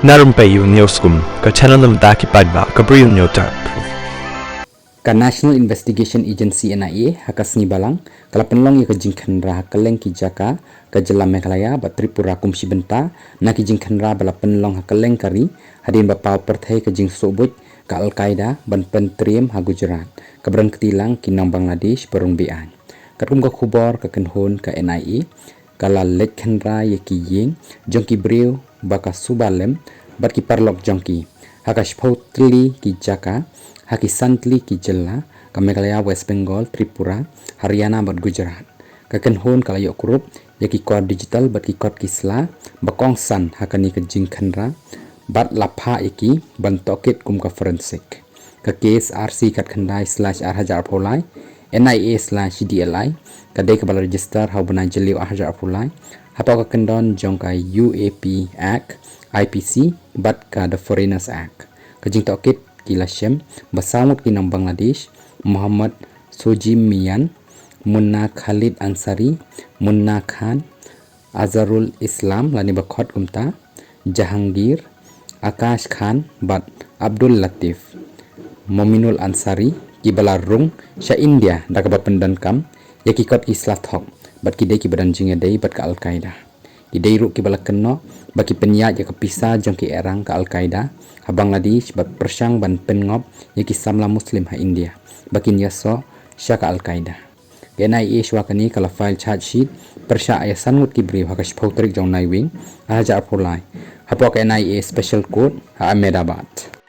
Narum payu newskum ka channel nam daki padba ka briu newtar. Ka National Investigation Agency NIA hakasni balang kala penlong ya kajingkan ra hakaleng ki jaka ka jela Meghalaya ba Tripura kumsi benta na ki jingkan ra bala penlong hakaleng kari hadin ba pau perthai ka jing sobut ka Al-Qaeda ban pentriem ha Gujarat ka brang ketilang kinang Bangladesh barung bian katum ka khubor ka kenhon ka NIA kala lekhan ra ya ki yeng jongki breu baka subalem bat ki parlok jongki hakash pautli ki jaka haki santli ki jella ka Meghalaya, West Bengal, Tripura, Haryana bat Gujarat ka kenhon kala yok kurup yaki kod digital bat ki kod kisla bakong san hakani ka jingkhanra bat lapha iki ban tokit kum ka forensik ka case RC kat khandai/r hajar pholai NIA/DLI ka dei ka bala register hau bana jeliu hajar pholai hato ka kendon jong ka UAP Act IPC bat ka the Foreigners Act ka jing tokit kila shem basamut kinang Bangladesh Muhammad Sojim Mian Munna Khalid Ansari Munna Khan Azharul Islam lani bakhot kumta Jahangir Akash Khan bat Abdul Latif Mominul Ansari kibala rung sha India dakabat pendan kam yakikot islathok bat kidai kibadan jinga dai bat ka Al-Qaeda kidai ru kibala kenno baki penyat ya kepisa jong ki erang ka Al-Qaeda ha Bangladesh bat persang ban pengop yaki samla muslim ha India bakin yaso sha ka Al-Qaeda NIA shwakani kala file charge sheet persha ayasan ngut ki brief hakash pautrik jong naiwing haja apolai hapok NIA special code ha Ahmedabad.